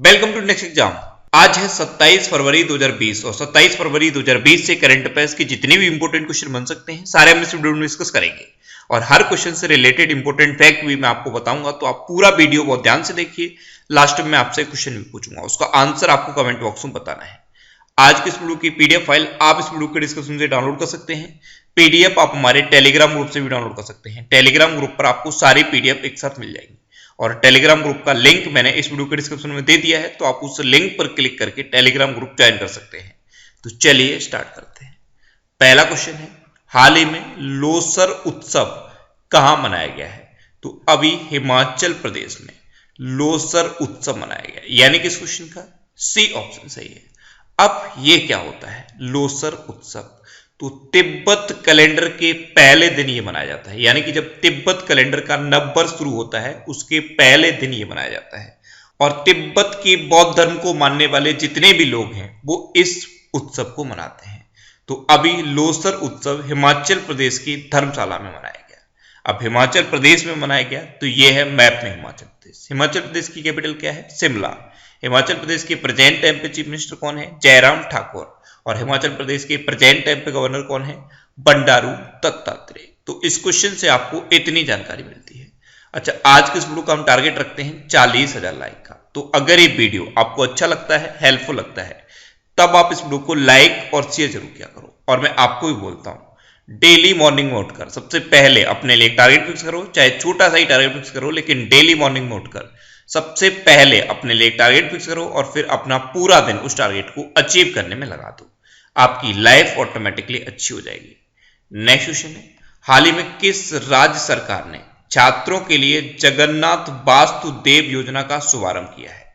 Welcome to next exam. आज है 27 फरवरी 2020 और 27 फरवरी 2020 से करंट अफेयर्स के जितने भी इंपोर्टेंट क्वेश्चन बन सकते हैं सारे हम इस वीडियो में डिस्कस करेंगे और हर क्वेश्चन से रिलेटेड इंपोर्टेंट फैक्ट भी मैं आपको बताऊंगा, तो आप पूरा वीडियो बहुत ध्यान से देखिए। लास्ट में मैं आपसे क्वेश्चन भी पूछूंगा, उसका आंसर आपको कमेंट बॉक्स में बताना है। आज की इस वीडियो की पीडीएफ फाइल आप इस वीडियो के डिस्क्रिप्शन से डाउनलोड कर सकते हैं। पीडीएफ आप हमारे टेलीग्राम ग्रुप से भी डाउनलोड कर सकते हैं। टेलीग्राम ग्रुप पर आपको सारी पीडीएफ एक साथ मिल जाएगी और टेलीग्राम ग्रुप का लिंक मैंने इस वीडियो के डिस्क्रिप्शन में दे दिया है, तो आप उस लिंक पर क्लिक करके टेलीग्राम ग्रुप ज्वाइन कर सकते हैं। तो चलिए स्टार्ट करते हैं। पहला क्वेश्चन है, हाल ही में लोसर उत्सव कहां मनाया गया है? तो अभी हिमाचल प्रदेश में लोसर उत्सव मनाया गया, यानी कि इस क्वेश्चन का सी ऑप्शन सही है। अब ये क्या होता है लोसर उत्सव? तो तिब्बत कैलेंडर के पहले दिन ये मनाया जाता है, यानी कि जब तिब्बत कैलेंडर का नव वर्ष शुरू होता है उसके पहले दिन ये मनाया जाता है। और तिब्बत के बौद्ध धर्म को मानने वाले जितने भी लोग हैं वो इस उत्सव को मनाते हैं। तो अभी लोसर उत्सव हिमाचल प्रदेश की धर्मशाला में मनाया गया। अब हिमाचल प्रदेश में मनाया गया तो ये है मैप में हिमाचल प्रदेश। हिमाचल प्रदेश की कैपिटल क्या है? शिमला। हिमाचल प्रदेश के प्रेजेंट टाइम पे चीफ मिनिस्टर कौन है? जयराम ठाकुर। और हिमाचल प्रदेश के प्रेजेंट टाइम पे गवर्नर कौन है? बंडारू दत्तात्रेय। तो इस क्वेश्चन से आपको इतनी जानकारी मिलती है। अच्छा, आज के इस वीडियो का हम टारगेट रखते हैं 40,000 लाइक का। तो अगर ये वीडियो आपको अच्छा लगता है, हेल्पफुल लगता है, तब आप इस वीडियो को लाइक और शेयर जरूर किया करो। और मैं आपको भी बोलता हूं, डेली मॉर्निंग में उठकर सबसे पहले अपने लिए टारगेट फिक्स करो, चाहे छोटा सा ही टारगेट फिक्स करो, लेकिन डेली मॉर्निंग में उठकर सबसे पहले अपने लिए टारगेट फिक्स करो और फिर अपना पूरा दिन उस टारगेट को अचीव करने में लगा दो। आपकी लाइफ ऑटोमेटिकली अच्छी हो जाएगी। नेक्स्ट क्वेश्चन है, हाल ही में किस राज्य सरकार ने छात्रों के लिए जगन्नाथ वासुदेव योजना का शुभारंभ किया है?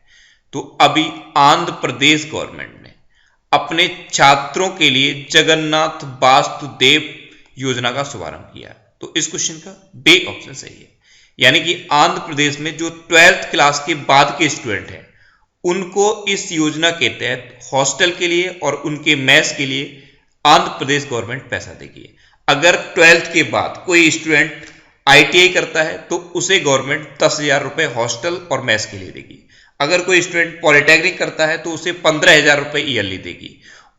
तो अभी आंध्र प्रदेश गवर्नमेंट ने अपने छात्रों के लिए जगन्नाथ वासुदेव योजना का शुभारंभ किया। तो इस क्वेश्चन का बी ऑप्शन सही है, यानी कि आंध्र प्रदेश में जो 12th क्लास के बाद के स्टूडेंट हैं उनको इस योजना के तहत हॉस्टल के लिए और उनके मैस के लिए आंध्र प्रदेश गवर्नमेंट पैसा देगी। अगर 12th के बाद कोई स्टूडेंट आईटीआई करता है तो उसे गवर्नमेंट 10,000 रुपए हॉस्टल और मैस के लिए देगी। अगर कोई स्टूडेंट पॉलिटेक्निक करता है तो उसे 15,000 रुपए ईयरली देगी।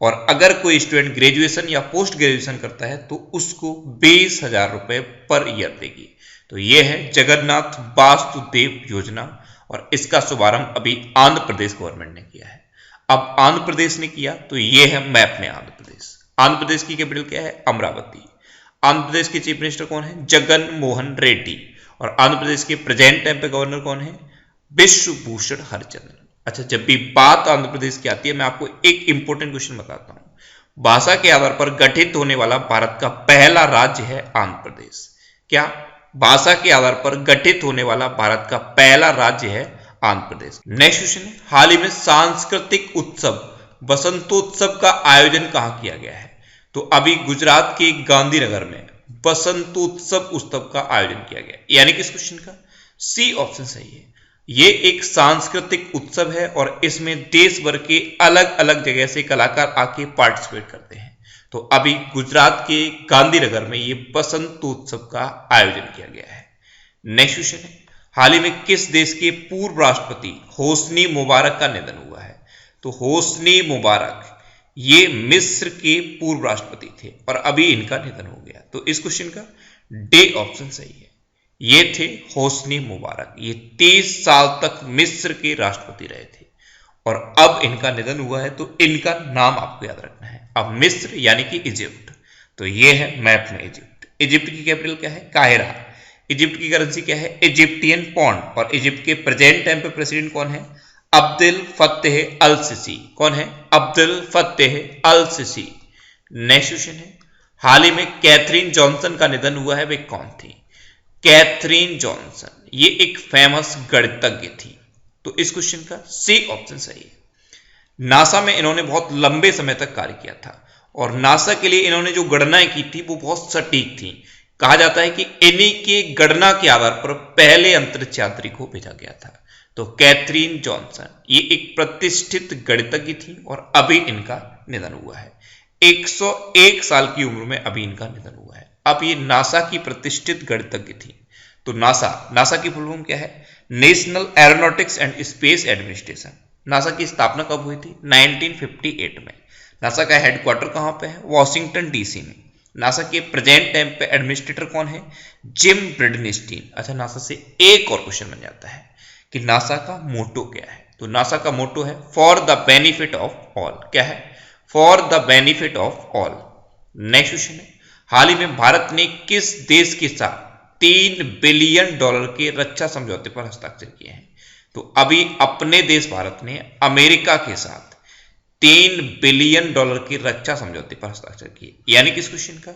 और अगर कोई स्टूडेंट ग्रेजुएशन या पोस्ट ग्रेजुएशन करता है तो उसको 20,000 रुपए पर ईयर देगी। तो यह है जगन्नाथ वासुदेव योजना और इसका शुभारंभ अभी आंध्र प्रदेश गवर्नमेंट ने किया है। अब आंध्र प्रदेश ने किया तो यह है मैप में आंध्र प्रदेश। आंध्र प्रदेश की कैपिटल क्या है? अमरावती। आंध्र प्रदेश के चीफ मिनिस्टर कौन है? जगन मोहन रेड्डी। और आंध्र प्रदेश के प्रेजेंट टाइम पे गवर्नर कौन है? विश्वभूषण हरिचंद्रन। अच्छा, जब भी बात आंध्र प्रदेश की आती है मैं आपको एक इंपॉर्टेंट क्वेश्चन बताता हूं। भाषा के आधार पर गठित होने वाला भारत का पहला राज्य है आंध्र प्रदेश। क्या? भाषा के आधार पर गठित होने वाला भारत का पहला राज्य है आंध्र प्रदेश। नेक्स्ट क्वेश्चन है, हाल ही में सांस्कृतिक उत्सव बसंतोत्सव का आयोजन कहां किया गया है? तो अभी गुजरात के गांधीनगर में बसंतोत्सव उत्सव का आयोजन किया गया, यानी कि इस क्वेश्चन का सी ऑप्शन सही है। ये एक सांस्कृतिक उत्सव है और इसमें देश भर के अलग अलग जगह से कलाकार आके पार्टिसिपेट करते हैं। तो अभी गुजरात के गांधीनगर में ये बसंतोत्सव का आयोजन किया गया है। नेक्स्ट क्वेश्चन है, हाल ही में किस देश के पूर्व राष्ट्रपति होस्नी मुबारक का निधन हुआ है? तो होस्नी मुबारक ये मिस्र के पूर्व राष्ट्रपति थे और अभी इनका निधन हो गया। तो इस क्वेश्चन का डी ऑप्शन सही है। ये थे होस्नी मुबारक, ये 30 साल तक मिस्र के राष्ट्रपति रहे थे और अब इनका निधन हुआ है। तो इनका नाम आपको याद रखना है। अब मिस्र यानी कि इजिप्ट, तो ये है मैप में इजिप्ट। इजिप्ट की कैपिटल क्या है? काहिरा। इजिप्ट की करेंसी क्या है? Egyptian pound. और इजिप्ट के प्रेजेंट टाइम पे प्रेसिडेंट कौन है? Abdel Fattah el Sisi. कौन है? Abdel Fattah el Sisi. Next question है, हाल ही में कैथरीन जॉनसन का निधन हुआ है, वे कौन थी? कैथरीन जॉनसन ये एक फेमस गणितज्ञ थी। तो इस क्वेश्चन का सी ऑप्शन सही है। नासा में इन्होंने बहुत लंबे समय तक कार्य किया था और नासा के लिए इन्होंने जो गणनाएं की थी वो बहुत सटीक थी। कहा जाता है कि इन्हीं की गणना के आधार पर पहले अंतरिक्ष यात्री को भेजा गया था। तो कैथरीन जॉनसन ये एक प्रतिष्ठित गणितज्ञ थी और अभी इनका निधन हुआ है। 101 साल की उम्र में अभी इनका निधन हुआ है। अब ये नासा की प्रतिष्ठित गणितज्ञ थी। तो नासा की फुल फॉर्म क्या है? National aeronautics and space administration, NASA की स्थापना कब हुई थी? 1958 में। नासा का हेडक्वार्टर कहाँ पे है? वॉशिंगटन डीसी में। नासा के प्रेजेंट टाइम पे एडमिनिस्ट्रेटर कौन है? जिम ब्रिडनस्टीन। अच्छा, नासा से एक और क्वेश्चन बन जाता है कि नासा का मोटो क्या है? तो नासा का मोटो है for the benefit of all. क्या है? For the benefit of all. Next question है, हाल ही में भारत ने किस देश के साथ $3 बिलियन के रक्षा समझौते पर हस्ताक्षर किए हैं? तो अभी अपने देश भारत ने अमेरिका के साथ $3 बिलियन के रक्षा समझौते पर हस्ताक्षर किए, यानी किस क्वेश्चन का?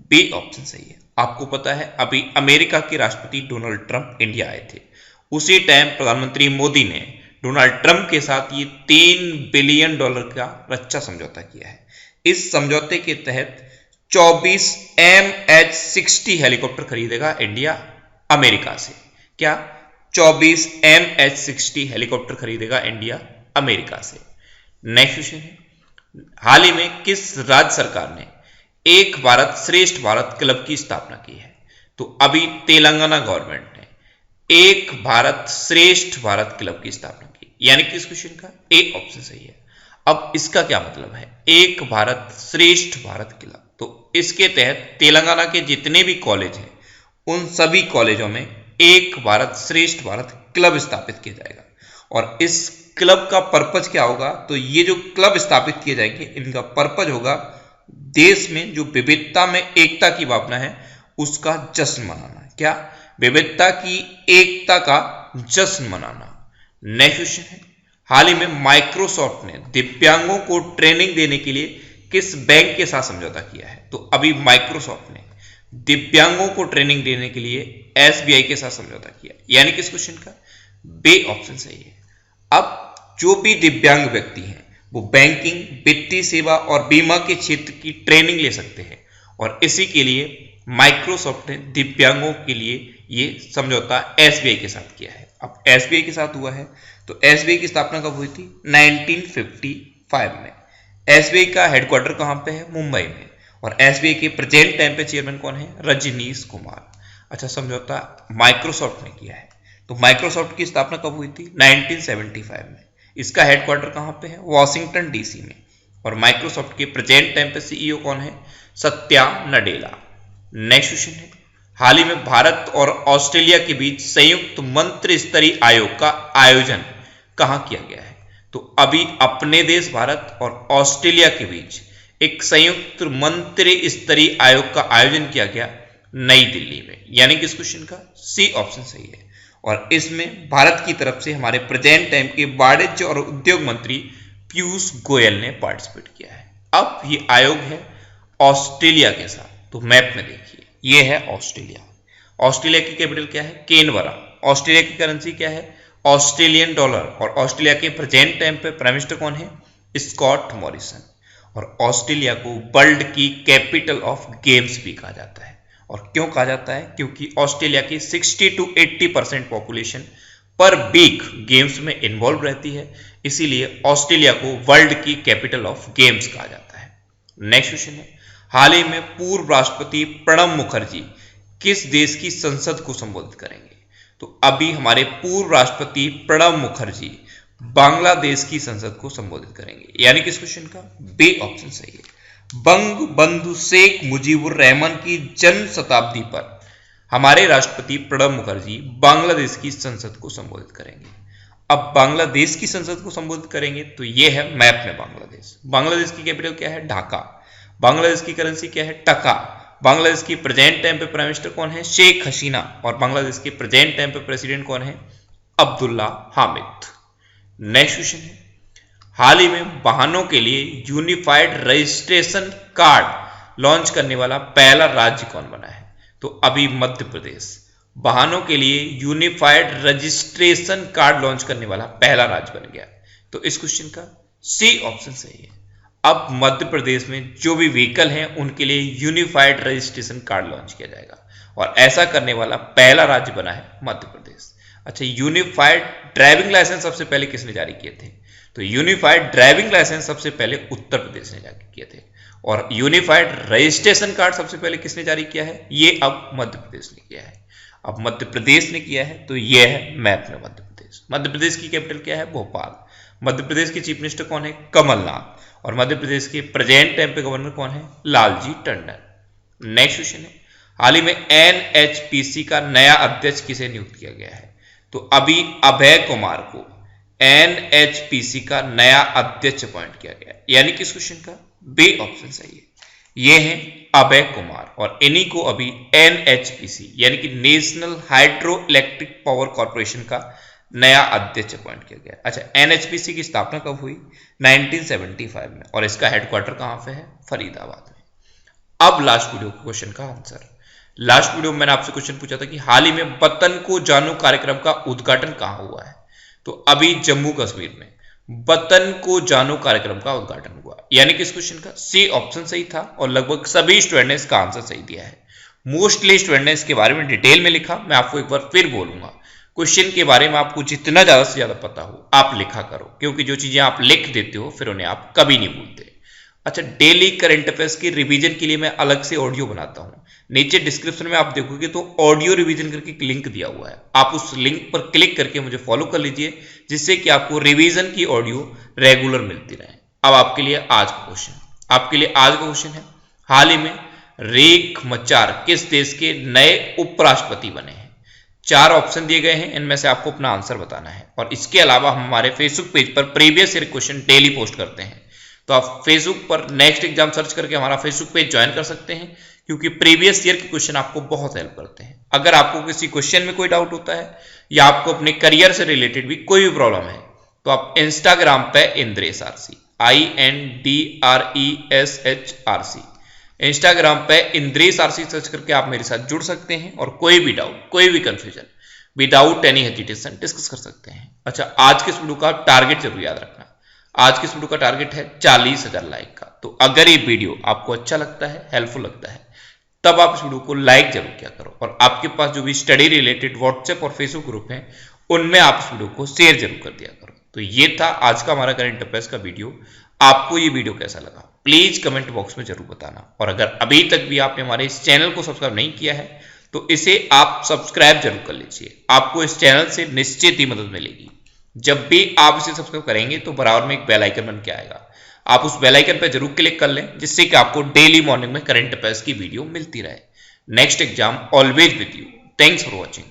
बी ऑप्शन सही है। आपको पता है अभी अमेरिका के राष्ट्रपति डोनाल्ड ट्रंप इंडिया आए थे, उसी टाइम प्रधानमंत्री मोदी ने डोनाल्ड ट्रंप के साथ ये $3 बिलियन का रक्षा समझौता किया है। इस समझौते के तहत 24 MH-60 हेलीकॉप्टर खरीदेगा इंडिया अमेरिका से। क्या? 24 MH-60 हेलीकॉप्टर खरीदेगा इंडिया अमेरिका से। नेक्स्ट क्वेश्चन है, हाल ही में किस राज्य सरकार ने एक भारत श्रेष्ठ भारत क्लब की स्थापना की है? तो अभी तेलंगाना गवर्नमेंट ने एक भारत श्रेष्ठ भारत क्लब की स्थापना की, यानी किस क्वेश्चन का? ए ऑप्शन सही है। अब इसका क्या मतलब है? एक भारत श्रेष्ठ भारत क्लब, तो इसके तहत तेलंगाना के जितने भी कॉलेज हैं उन सभी कॉलेजों में एक भारत श्रेष्ठ भारत क्लब स्थापित किया जाएगा। और इस क्लब का पर्पज क्या होगा? तो ये जो क्लब स्थापित किए जाएंगे इनका पर्पज होगा देश में जो विविधता में एकता की भावना है उसका जश्न मनाना। क्या? विविधता की एकता का जश्न मनाना। नेक्स्ट क्वेश्चन है, हाल ही में माइक्रोसॉफ्ट ने दिव्यांगों को ट्रेनिंग देने के लिए किस बैंक के साथ समझौता किया है? तो अभी माइक्रोसॉफ्ट ने दिव्यांगों को ट्रेनिंग देने के लिए SBI के साथ समझौता किया, यानी किस क्वेश्चन का? बी ऑप्शन सही है। अब जो भी दिव्यांग व्यक्ति हैं वो बैंकिंग, वित्तीय सेवा और बीमा के क्षेत्र की ट्रेनिंग ले सकते हैं, और इसी के लिए माइक्रोसॉफ्ट ने दिव्यांगों के लिए ये समझौता SBI के साथ किया है। अब SBI के साथ हुआ है तो SBI की स्थापना कब हुई थी? 1955 में। SBI का हेडक्वार्टर कहाँ पे है? मुंबई में। और SBI के प्रेजेंट टाइम पे चेयरमैन कौन है? रजनीश कुमार। अच्छा, समझौता माइक्रोसॉफ्ट ने किया है। तो माइक्रोसॉफ्ट की स्थापना कब हुई थी? 1975 में। इसका हेडक्वार्टर कहाँ पे है? वॉशिंगटन डीसी में। और माइक्रोसॉफ्ट के प्रेजेंट टाइम पे CEO कौन है? सत्या नडेला। नेक्स्ट क्वेश्चन है, हाल ही में भारत और ऑस्ट्रेलिया के बीच संयुक्त मंत्री स्तरीय आयोग का आयोजन कहां किया गया है? तो अभी अपने देश भारत और ऑस्ट्रेलिया के बीच एक संयुक्त मंत्री स्तरीय आयोग का आयोजन किया गया नई दिल्ली में, यानी कि इस क्वेश्चन का सी ऑप्शन सही है। और इसमें भारत की तरफ से हमारे प्रेजेंट टाइम के वाणिज्य और उद्योग मंत्री पीयूष गोयल ने पार्टिसिपेट किया है। अब ये आयोग है ऑस्ट्रेलिया के साथ, तो मैप में देखिए ये है ऑस्ट्रेलिया। ऑस्ट्रेलिया की कैपिटल क्या है? कैनबरा। ऑस्ट्रेलिया की करेंसी क्या है? Australian dollar. और ऑस्ट्रेलिया के प्रेजेंट टाइम पे प्राइम मिनिस्टर कौन है? Scott Morrison. और ऑस्ट्रेलिया को वर्ल्ड की कैपिटल ऑफ गेम्स भी कहा जाता है। और क्यों कहा जाता है? क्योंकि ऑस्ट्रेलिया की 60 to 80% पॉपुलेशन पर वीक गेम्स में इन्वॉल्व रहती है, इसीलिए ऑस्ट्रेलिया को वर्ल्ड की कैपिटल ऑफ गेम्स कहा जाता है। नेक्स्ट क्वेश्चन है, हाल ही में पूर्व राष्ट्रपति प्रणब मुखर्जी किस देश की संसद को संबोधित करेंगे? तो अभी हमारे पूर्व राष्ट्रपति प्रणब मुखर्जी बांग्लादेश की संसद को संबोधित करेंगे, यानी किस क्वेश्चन का? बी ऑप्शन सही है। बंग बंधु शेख मुजीबुर रहमान की जन्म शताब्दी पर हमारे राष्ट्रपति प्रणब मुखर्जी बांग्लादेश की संसद को संबोधित करेंगे। अब बांग्लादेश की संसद को संबोधित करेंगे तो यह है मैप में बांग्लादेश। बांग्लादेश की कैपिटल क्या है? ढाका। बांग्लादेश की करेंसी क्या है? टका। बांग्लादेश की प्रेजेंट टाइम पे प्राइम मिनिस्टर कौन है? शेख हसीना। और बांग्लादेश के प्रेजेंट टाइम पे प्रेसिडेंट कौन है? अब्दुल्ला हामिद। नेक्स्ट क्वेश्चन है, हाल ही में वाहनों के लिए यूनिफाइड रजिस्ट्रेशन कार्ड लॉन्च करने वाला पहला राज्य कौन बना है? तो अभी मध्य प्रदेश वाहनों के लिए यूनिफाइड रजिस्ट्रेशन कार्ड लॉन्च करने वाला पहला राज्य बन गया। तो इस क्वेश्चन का सी ऑप्शन सही है। अब मध्य प्रदेश में जो भी व्हीकल हैं उनके लिए यूनिफाइड रजिस्ट्रेशन कार्ड लॉन्च किया जाएगा, और ऐसा करने वाला पहला राज्य बना है मध्य प्रदेश। अच्छा, यूनिफाइड ड्राइविंग लाइसेंस सबसे पहले किसने जारी किए थे? तो यूनिफाइड ड्राइविंग लाइसेंस सबसे पहले उत्तर प्रदेश ने जारी किए थे, और यूनिफाइड रजिस्ट्रेशन कार्ड सबसे पहले किसने जारी किया है? ये अब मध्य प्रदेश ने किया है। अब मध्य प्रदेश ने किया है तो यह है मैप में मध्य प्रदेश। मध्य प्रदेश की कैपिटल क्या है? भोपाल। मध्य प्रदेश के चीफ मिनिस्टर कौन है? कमलनाथ। और मध्य प्रदेश के प्रेजेंट टाइम पे गवर्नर कौन है? लालजी टंडन। नेक्स्ट क्वेश्चन है, हाल ही में एनएचपीसी का नया अध्यक्ष किसे नियुक्त किया गया है? तो अभी अभय कुमार को एनएचपीसी का नया अध्यक्ष अपॉइंट किया गया है। यानी किस क्वेश्चन का? बी ऑप्शन सही है। ये हैं अभय कुमार और इन्हीं को अभी एनएचपीसी यानी कि national hydro electric power corporation का नया अध्यक्ष अपॉइंट किया गया। अच्छा, एनएचपीसी की स्थापना कब हुई? 1975 में। और इसका हेडक्वार्टर कहां पे है? फरीदाबाद में। अब लास्ट वीडियो के क्वेश्चन का आंसर। लास्ट वीडियो में मैंने आपसे क्वेश्चन पूछा था कि हाल ही में वतन को जानो कार्यक्रम का उद्घाटन कहां हुआ है? तो अभी जम्मू कश्मीर में वतन को जानो कार्यक्रम का उद्घाटन हुआ। यानी कि इस क्वेश्चन का सी ऑप्शन सही था और लगभग सभी स्टूडेंट ने इसका आंसर सही दिया है। मोस्टली स्टूडेंट ने इसके बारे में डिटेल में लिखा। मैं आपको एक बार फिर बोलूंगा, क्वेश्चन के बारे में आपको जितना ज्यादा से ज्यादा पता हो आप लिखा करो, क्योंकि जो चीजें आप लिख देते हो फिर उन्हें आप कभी नहीं भूलते। अच्छा, डेली करंट अफेयर्स की रिवीजन के लिए मैं अलग से ऑडियो बनाता हूं। नीचे डिस्क्रिप्शन में आप देखोगे तो ऑडियो रिवीजन करके एक लिंक दिया हुआ है, आप उस लिंक पर क्लिक करके मुझे फॉलो कर लीजिए, जिससे कि आपको रिवीजन की ऑडियो रेगुलर मिलती रहे। अब आपके लिए आज का क्वेश्चन, है हाल ही में रेख मचार किस देश के नए उपराष्ट्रपति बने हैं? 4 ऑप्शन दिए गए हैं, इनमें से आपको अपना आंसर बताना है। और इसके अलावा हम हमारे फेसबुक पेज पर previous year question daily post करते हैं, तो आप फेसबुक पर नेक्स्ट एग्जाम सर्च करके हमारा फेसबुक पेज ज्वाइन कर सकते हैं, क्योंकि प्रीवियस ईयर के क्वेश्चन आपको बहुत हेल्प करते हैं। अगर आपको किसी क्वेश्चन में कोई डाउट होता है या आपको अपने करियर से रिलेटेड भी कोई भी प्रॉब्लम है, तो आप इंस्टाग्राम पे इंद्रेश आरसी INDRESHRC इंस्टाग्राम पे इंद्रेश आरसी सर्च करके आप मेरे साथ जुड़ सकते हैं और कोई भी डाउट, कोई भी confusion without any hesitation discuss कर सकते हैं। अच्छा, आज के इस वीडियो का टारगेट जरूर याद रखना। आज के इस वीडियो का टारगेट है 40,000 लाइक का। तो अगर ये वीडियो आपको अच्छा लगता है, हेल्पफुल लगता है, तब आप इस वीडियो को लाइक जरूर किया करो। और आपके पास जो भी स्टडी रिलेटेड व्हाट्सएप और फेसबुक ग्रुप हैं, उनमें आप इस वीडियो को शेयर जरूर कर दिया करो। तो ये था आज का हमारा करंट अफेयर्स का वीडियो। आपको ये वीडियो कैसा लगा प्लीज कमेंट बॉक्स में जरूर बताना। और अगर अभी तक भी आपने हमारे इस चैनल को सब्सक्राइब नहीं किया है, तो इसे आप सब्सक्राइब जरूर कर लीजिए। आपको इस चैनल से निश्चित ही मदद मिलेगी। जब भी आप इसे सब्सक्राइब करेंगे तो बराबर में एक बेल आइकन बन के आएगा, आप उस बेल आइकन पर जरूर क्लिक कर लें, जिससे कि आपको डेली मॉर्निंग में करंट अफेयर्स की वीडियो मिलती रहे। Next exam always with you. Thanks for watching.